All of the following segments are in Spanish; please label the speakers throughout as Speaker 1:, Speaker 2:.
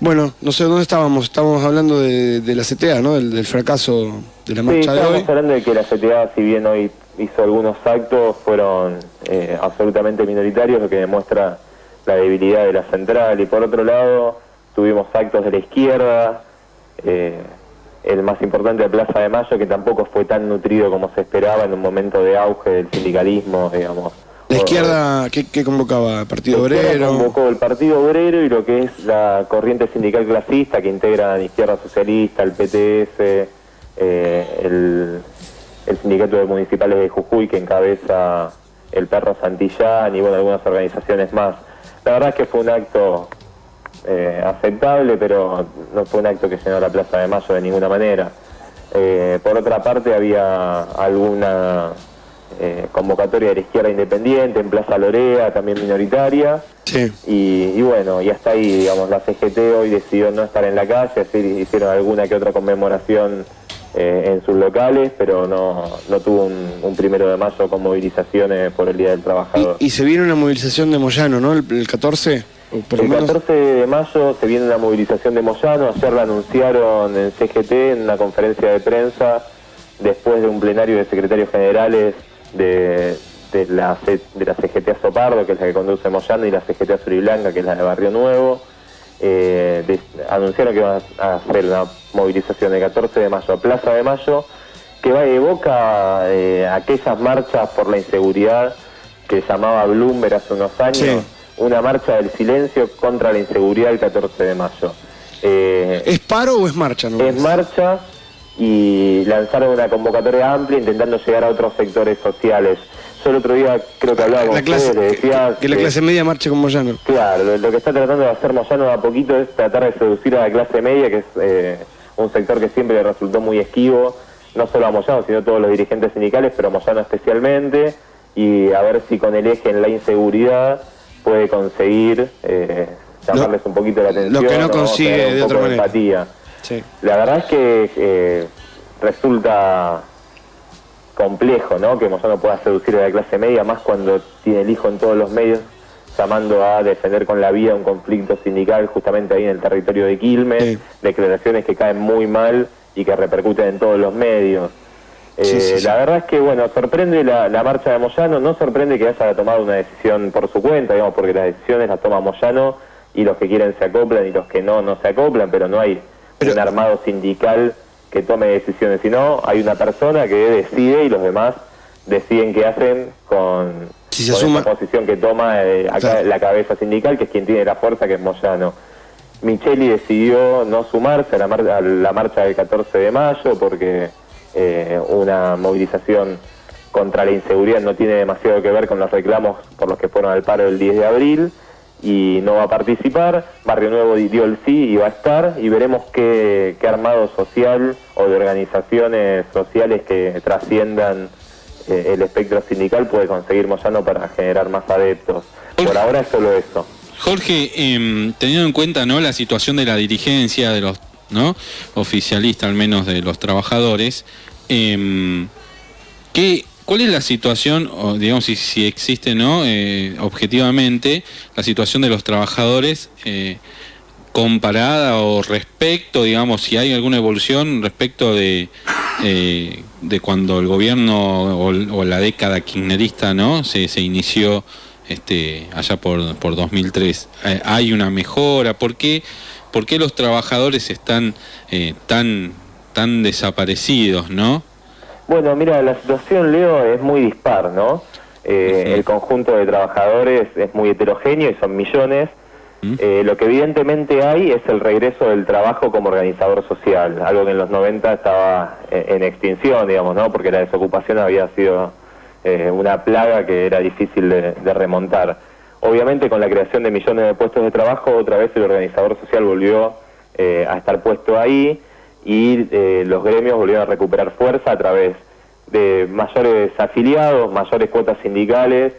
Speaker 1: Bueno, no sé dónde estábamos hablando de la CTA, ¿no? Del fracaso de la marcha de hoy.
Speaker 2: Estamos hablando de que la CTA, si bien hoy hizo algunos actos, fueron absolutamente minoritarios, lo que demuestra la debilidad de la central. Y por otro lado, tuvimos actos de la izquierda, el más importante de Plaza de Mayo, que tampoco fue tan nutrido como se esperaba en un momento de auge del sindicalismo, digamos.
Speaker 1: ¿La izquierda qué convocaba? ¿Partido Obrero?
Speaker 2: Convocó el Partido Obrero y lo que es la corriente sindical clasista que integran Izquierda Socialista, el PTS, el Sindicato de Municipales de Jujuy que encabeza el Perro Santillán y bueno, algunas organizaciones más. La verdad es que fue un acto aceptable, pero no fue un acto que llenó la Plaza de Mayo de ninguna manera. Por otra parte había alguna convocatoria de la izquierda independiente en Plaza Lorea, también minoritaria.
Speaker 1: Sí.
Speaker 2: Y bueno, y hasta ahí, digamos, la CGT hoy decidió no estar en la calle, hicieron alguna que otra conmemoración en sus locales, pero no tuvo un 1 de mayo con movilizaciones por el Día del Trabajador.
Speaker 1: Y se viene una movilización de Moyano, ¿no? El 14.
Speaker 2: El 14 de mayo se viene una movilización de Moyano. Ayer la anunciaron en CGT en una conferencia de prensa después de un plenario de secretarios generales de la CGT Azopardo, que es la que conduce Moyano, y la CGT Azul y Blanca, que es la de Barrio Nuevo. Anunciaron que van a hacer una movilización el 14 de mayo a Plaza de Mayo, que va de boca aquellas marchas por la inseguridad que llamaba Bloomberg hace unos años. Sí. Una marcha del silencio contra la inseguridad el 14 de mayo.
Speaker 1: ¿Es paro o es marcha? ¿No?
Speaker 2: Es marcha, y lanzaron una convocatoria amplia intentando llegar a otros sectores sociales. Yo el otro día creo que hablaba con ustedes, decía
Speaker 1: que la clase media marche con Moyano.
Speaker 2: Claro, lo que está tratando de hacer Moyano a poquito es tratar de seducir a la clase media, que es un sector que siempre le resultó muy esquivo, no solo a Moyano, sino a todos los dirigentes sindicales, pero a Moyano especialmente, y a ver si con el eje en la inseguridad puede conseguir llamarles un poquito la atención.
Speaker 1: Lo que no consigue de otra manera.
Speaker 2: Empatía.
Speaker 1: Sí.
Speaker 2: La verdad es que resulta complejo, ¿no? Que Moyano pueda seducir a la clase media, más cuando tiene el hijo en todos los medios, llamando a defender con la vida un conflicto sindical justamente ahí en el territorio de Quilmes, sí. Declaraciones que caen muy mal y que repercuten en todos los medios. Sí. La verdad es que, bueno, sorprende la marcha de Moyano, no sorprende que haya tomado una decisión por su cuenta, digamos, porque las decisiones las toma Moyano y los que quieren se acoplan y los que no se acoplan, pero no hay un armado sindical que tome decisiones, sino hay una persona que decide y los demás deciden qué hacen con esa posición que toma acá la cabeza sindical, que es quien tiene la fuerza, que es Moyano. Micheli decidió no sumarse a la marcha del 14 de mayo porque una movilización contra la inseguridad no tiene demasiado que ver con los reclamos por los que fueron al paro el 10 de abril y no va a participar. Barrio Nuevo dio el sí y va a estar, y veremos qué armado social o de organizaciones sociales que trasciendan el espectro sindical puede conseguir Moyano para generar más adeptos. Por ahora es solo eso.
Speaker 3: Jorge, teniendo en cuenta, ¿no?, la situación de la dirigencia de los, ¿no?, oficialista al menos de los trabajadores, ¿cuál es la situación, o digamos si existe, ¿no?, objetivamente, la situación de los trabajadores comparada o respecto, digamos, si hay alguna evolución respecto de cuando el gobierno o la década kirchnerista, ¿no?, se inició allá por 2003? ¿Hay una mejora? ¿Por qué los trabajadores están tan desaparecidos, no?
Speaker 2: Bueno, mira, la situación, Leo, es muy dispar, ¿no? El conjunto de trabajadores es muy heterogéneo y son millones. Lo que evidentemente hay es el regreso del trabajo como organizador social, algo que en los 90 estaba en extinción, digamos, ¿no? Porque la desocupación había sido una plaga que era difícil de remontar. Obviamente con la creación de millones de puestos de trabajo, otra vez el organizador social volvió a estar puesto ahí, y los gremios volvieron a recuperar fuerza a través de mayores afiliados, mayores cuotas sindicales,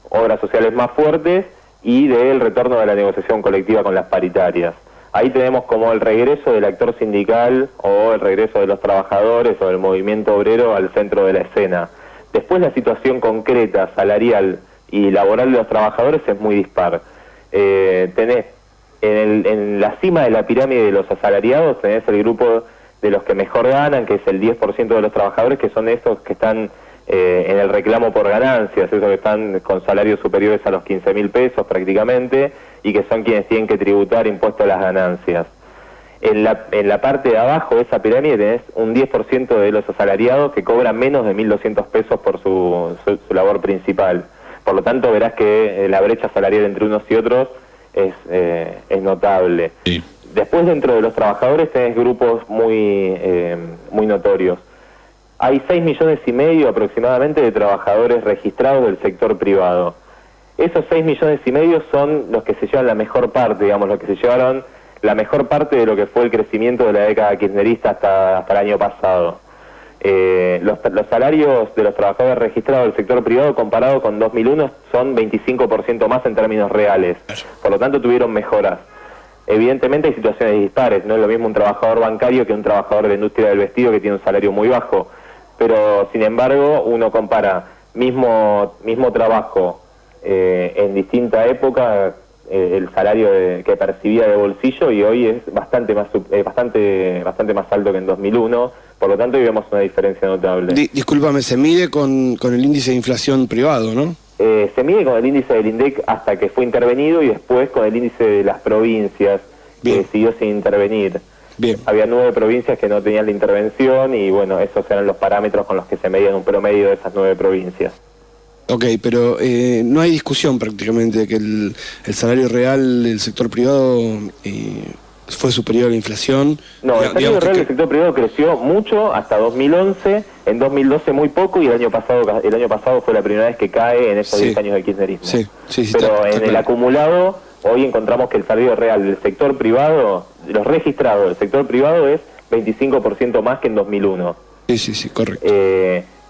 Speaker 2: obras sociales más fuertes y del retorno de la negociación colectiva con las paritarias. Ahí tenemos como el regreso del actor sindical o el regreso de los trabajadores o del movimiento obrero al centro de la escena. Después la situación concreta, salarial y laboral de los trabajadores es muy dispar. Tenés En la cima de la pirámide de los asalariados tenés el grupo de los que mejor ganan, que es el 10% de los trabajadores, que son esos que están en el reclamo por ganancias, esos que están con salarios superiores a los 15.000 pesos prácticamente, y que son quienes tienen que tributar impuesto a las ganancias. En la parte de abajo de esa pirámide tenés un 10% de los asalariados que cobran menos de 1.200 pesos por su labor principal. Por lo tanto, verás que la brecha salarial entre unos y otros es notable.
Speaker 3: Sí.
Speaker 2: Después, dentro de los trabajadores tenés grupos muy notorios. Hay 6,5 millones aproximadamente de trabajadores registrados del sector privado. Esos 6,5 millones son los que se llevan la mejor parte, digamos, los que se llevaron la mejor parte de lo que fue el crecimiento de la década kirchnerista hasta el año pasado. Los salarios de los trabajadores registrados del sector privado comparado con 2001 son 25% más en términos reales. Por lo tanto, tuvieron mejoras. Evidentemente hay situaciones dispares, no es lo mismo un trabajador bancario que un trabajador de la industria del vestido que tiene un salario muy bajo, pero sin embargo uno compara mismo trabajo en distinta época, el salario que percibía de bolsillo, y hoy es bastante más alto que en 2001, por lo tanto hoy vemos una diferencia notable.
Speaker 1: Discúlpame, se mide con el índice de inflación privado, ¿no?
Speaker 2: Se mide con el índice del INDEC hasta que fue intervenido, y después con el índice de las provincias, que siguió sin intervenir.
Speaker 1: Bien.
Speaker 2: Había 9 provincias que no tenían la intervención, y bueno, esos eran los parámetros con los que se medían un promedio de esas 9 provincias.
Speaker 1: Ok, pero no hay discusión prácticamente de que el salario real del sector privado fue superior a la inflación.
Speaker 2: No, el salario real del sector privado creció mucho hasta 2011, en 2012 muy poco, y el año pasado fue la primera vez que cae en esos 10 años de kirchnerismo. Sí, pero en el acumulado, hoy encontramos que el salario real del sector privado, de los registrados del sector privado, es 25% más que en 2001.
Speaker 1: Sí, correcto.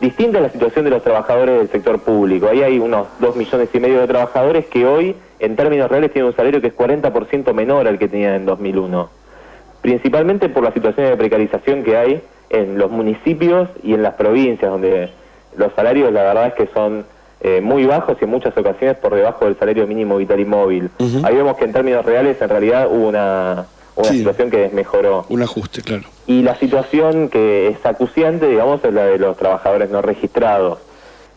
Speaker 2: Distinta es la situación de los trabajadores del sector público. Ahí hay unos 2,5 millones de trabajadores que hoy, en términos reales, tienen un salario que es 40% menor al que tenían en 2001. Principalmente por la situación de precarización que hay en los municipios y en las provincias, donde los salarios, la verdad es que son muy bajos y en muchas ocasiones por debajo del salario mínimo vital y móvil. Ahí vemos que en términos reales, en realidad, hubo una situación que desmejoró.
Speaker 1: Un ajuste, claro.
Speaker 2: Y la situación que es acuciante, digamos, es la de los trabajadores no registrados,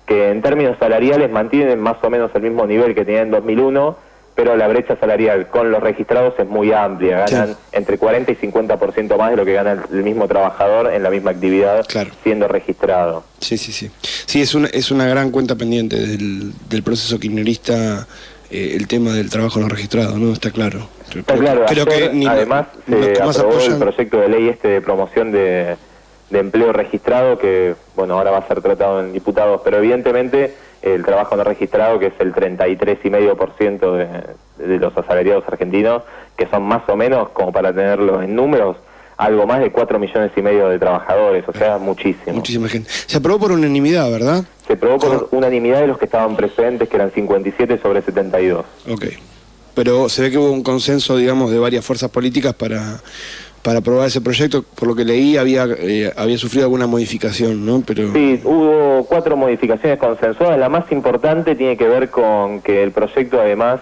Speaker 2: que en términos salariales mantienen más o menos el mismo nivel que tenían en 2001, pero la brecha salarial con los registrados es muy amplia, ganan entre 40 y 50% más de lo que gana el mismo trabajador en la misma actividad, siendo registrado. Sí,
Speaker 1: es una gran cuenta pendiente del proceso kirchnerista, el tema del trabajo no registrado, ¿no? Está claro.
Speaker 2: Está claro. Creo que además se aprobó el proyecto de ley de promoción de empleo registrado, que bueno, ahora va a ser tratado en diputados, pero evidentemente el trabajo no registrado, que es el 33,5% de los asalariados argentinos, que son más o menos, como para tenerlo en números, algo más de 4,5 millones de trabajadores, o sea, muchísimo.
Speaker 1: Muchísima gente. Se aprobó por unanimidad, ¿verdad?
Speaker 2: Se aprobó por unanimidad de los que estaban presentes, que eran 57 sobre 72.
Speaker 1: Ok. Pero se ve que hubo un consenso, digamos, de varias fuerzas políticas para aprobar ese proyecto. Por lo que leí, había sufrido alguna modificación, ¿no? Pero...
Speaker 2: Sí, hubo 4 modificaciones consensuadas. La más importante tiene que ver con que el proyecto, además,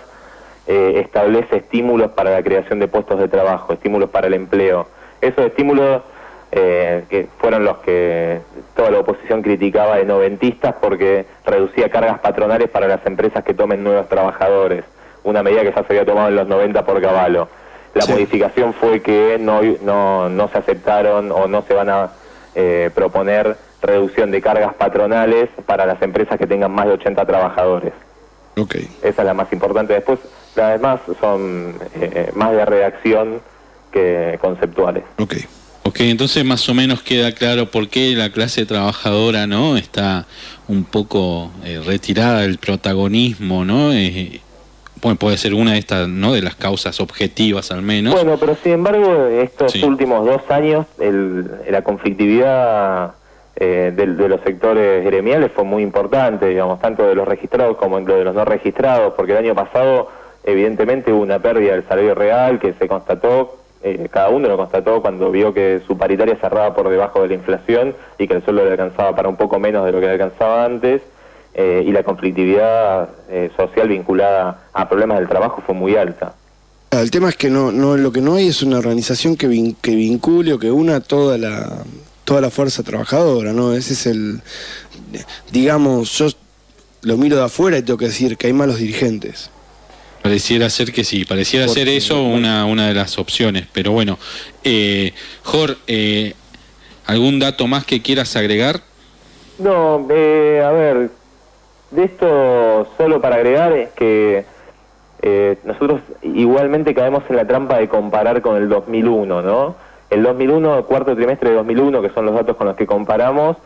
Speaker 2: establece estímulos para la creación de puestos de trabajo, estímulos para el empleo. Esos estímulos que fueron los que toda la oposición criticaba de noventistas, porque reducía cargas patronales para las empresas que tomen nuevos trabajadores, una medida que ya se había tomado en los 90 por Cavallo. La modificación fue que no se aceptaron o no se van a proponer reducción de cargas patronales para las empresas que tengan más de 80 trabajadores. Esa es la más importante. Después, las demás son más de redacción que conceptuales.
Speaker 3: Ok, entonces más o menos queda claro por qué la clase trabajadora, ¿no?, está un poco retirada del protagonismo, ¿no? Bueno, puede ser una de estas, ¿no?, de las causas objetivas al menos.
Speaker 2: Bueno, pero sin embargo, estos últimos 2 años, la conflictividad de los sectores gremiales fue muy importante, digamos, tanto de los registrados como de los no registrados, porque el año pasado, evidentemente, hubo una pérdida del salario real que se constató. Cada uno lo constató cuando vio que su paritaria cerraba por debajo de la inflación y que el sueldo le alcanzaba para un poco menos de lo que le alcanzaba antes, y la conflictividad social vinculada a problemas del trabajo fue muy alta.
Speaker 1: El tema es que lo que no hay es una organización que vincule o que una toda la fuerza trabajadora, ¿no? Ese es digamos, yo lo miro de afuera y tengo que decir que hay malos dirigentes.
Speaker 3: Pareciera ser que sí, pareciera ser eso una de las opciones, pero bueno. Jorge, ¿algún dato más que quieras agregar?
Speaker 2: No, a ver, de esto solo para agregar es que nosotros igualmente caemos en la trampa de comparar con el 2001, ¿no? El 2001, cuarto trimestre de 2001, que son los datos con los que comparamos,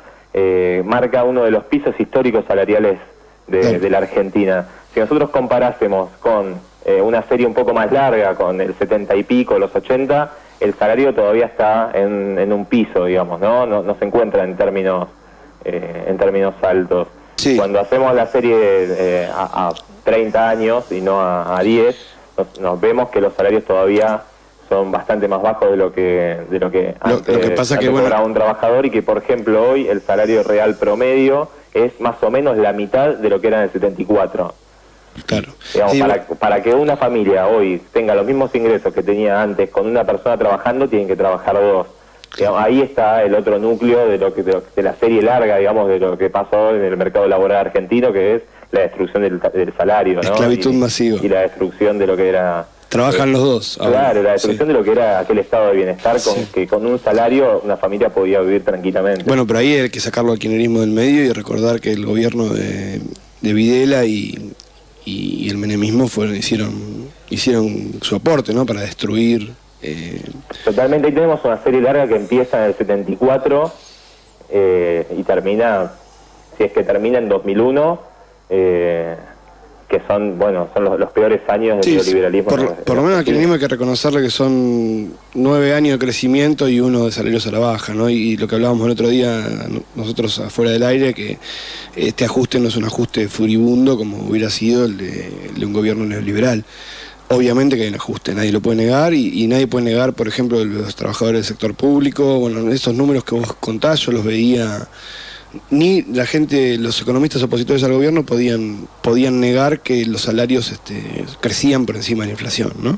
Speaker 2: marca uno de los pisos históricos salariales de la Argentina. Si nosotros comparásemos con una serie un poco más larga, con el 70 y pico, los 80, el salario todavía está en un piso, digamos, ¿no? No se encuentra en términos altos. Sí. Cuando hacemos la serie a 30 años y no a 10, nos vemos que los salarios todavía son bastante más bajos de lo que antes
Speaker 1: lo que pasa que
Speaker 2: cobraba un trabajador, y que, por ejemplo, hoy el salario real promedio es más o menos la mitad de lo que era en el 74.
Speaker 1: Claro.
Speaker 2: Digamos,
Speaker 1: sí,
Speaker 2: para que una familia hoy tenga los mismos ingresos que tenía antes con una persona trabajando, tienen que trabajar dos. Digamos, ahí está el otro núcleo de la serie larga, digamos, de lo que pasó en el mercado laboral argentino, que es la destrucción del salario, ¿no?
Speaker 1: Esclavitud masiva.
Speaker 2: Y la destrucción de lo que era...
Speaker 1: Trabajan los dos.
Speaker 2: Claro, la destrucción de lo que era aquel estado de bienestar, que con un salario una familia podía vivir tranquilamente.
Speaker 1: Bueno, pero ahí hay que sacarlo al kirchnerismo del medio y recordar que el gobierno de Videla y el menemismo hicieron su aporte, ¿no? Para destruir...
Speaker 2: Totalmente. Ahí tenemos una serie larga que empieza en el 74 y termina, si es que termina en 2001, que son los peores años del neoliberalismo.
Speaker 1: Por lo menos al kirchnerismo hay que reconocerle que son 9 años de crecimiento y 1 de salarios a la baja, ¿no? Y lo que hablábamos el otro día, nosotros afuera del aire, que este ajuste no es un ajuste furibundo como hubiera sido el de un gobierno neoliberal. Obviamente que hay un ajuste, nadie lo puede negar, y nadie puede negar, por ejemplo, los trabajadores del sector público. Bueno, esos números que vos contás, yo los veía, ni la gente, los economistas opositores al gobierno podían negar que los salarios crecían por encima de la inflación, ¿no?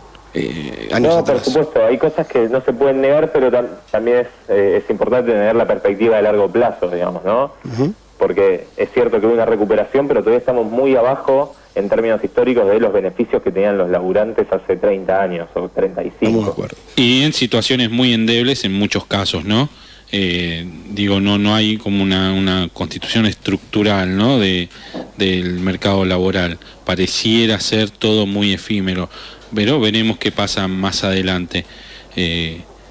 Speaker 1: Años atrás.
Speaker 2: Por supuesto, hay cosas que no se pueden negar, pero también es importante tener la perspectiva de largo plazo, digamos, ¿no? Uh-huh. Porque es cierto que hubo una recuperación, pero todavía estamos muy abajo en términos históricos de los beneficios que tenían los laburantes hace 30 años o 35.
Speaker 3: Y en situaciones muy endebles en muchos casos, ¿no? No hay como una constitución estructural, ¿no? del mercado laboral. Pareciera ser todo muy efímero, pero veremos qué pasa más adelante.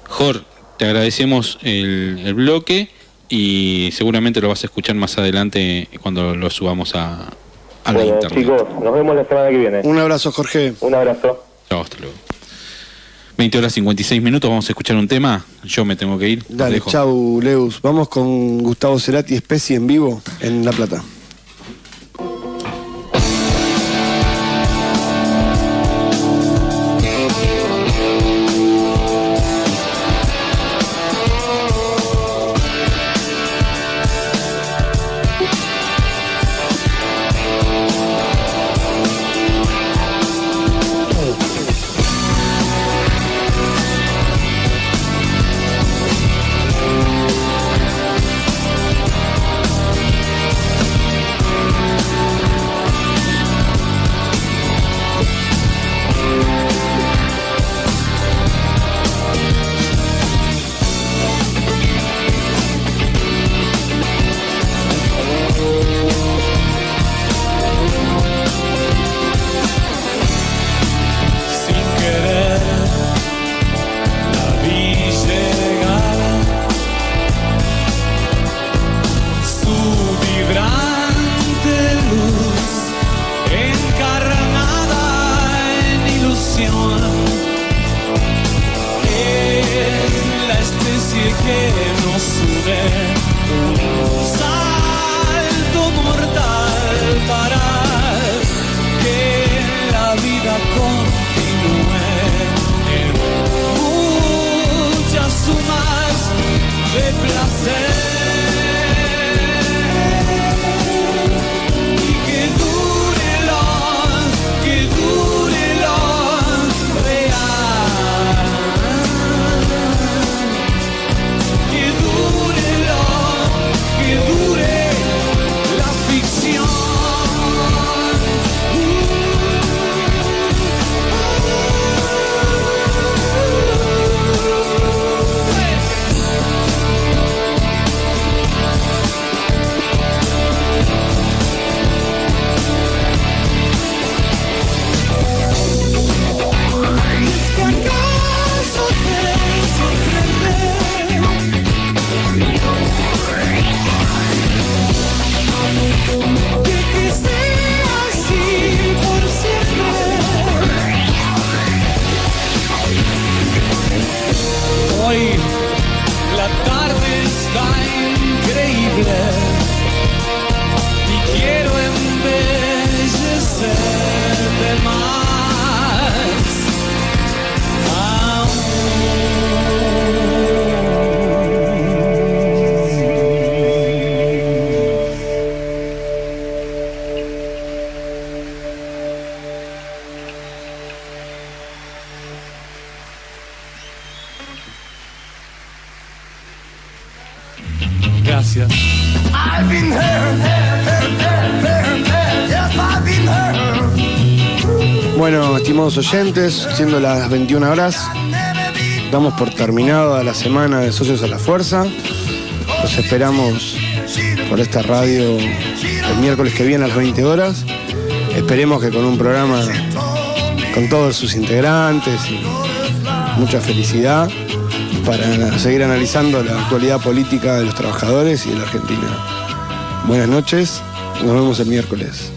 Speaker 3: Jorge, te agradecemos el bloque y seguramente lo vas a escuchar más adelante cuando lo subamos a la internet.
Speaker 2: Chicos, nos vemos la semana que viene.
Speaker 1: Un abrazo, Jorge.
Speaker 2: Un abrazo.
Speaker 3: Chao, hasta luego. 20:56, vamos a escuchar un tema. Yo me tengo que ir.
Speaker 1: Dale, chau, Leus. Vamos con Gustavo Cerati, Especie en vivo en La Plata.
Speaker 4: Que dure lo real. Gracias.
Speaker 1: Bueno, estimados oyentes, siendo las 21 horas, damos por terminada la semana de Socios a la Fuerza. Los esperamos por esta radio el miércoles que viene a las 20 horas. Esperemos que con un programa con todos sus integrantes y mucha felicidad para seguir analizando la actualidad política de los trabajadores y de la Argentina. Buenas noches, nos vemos el miércoles.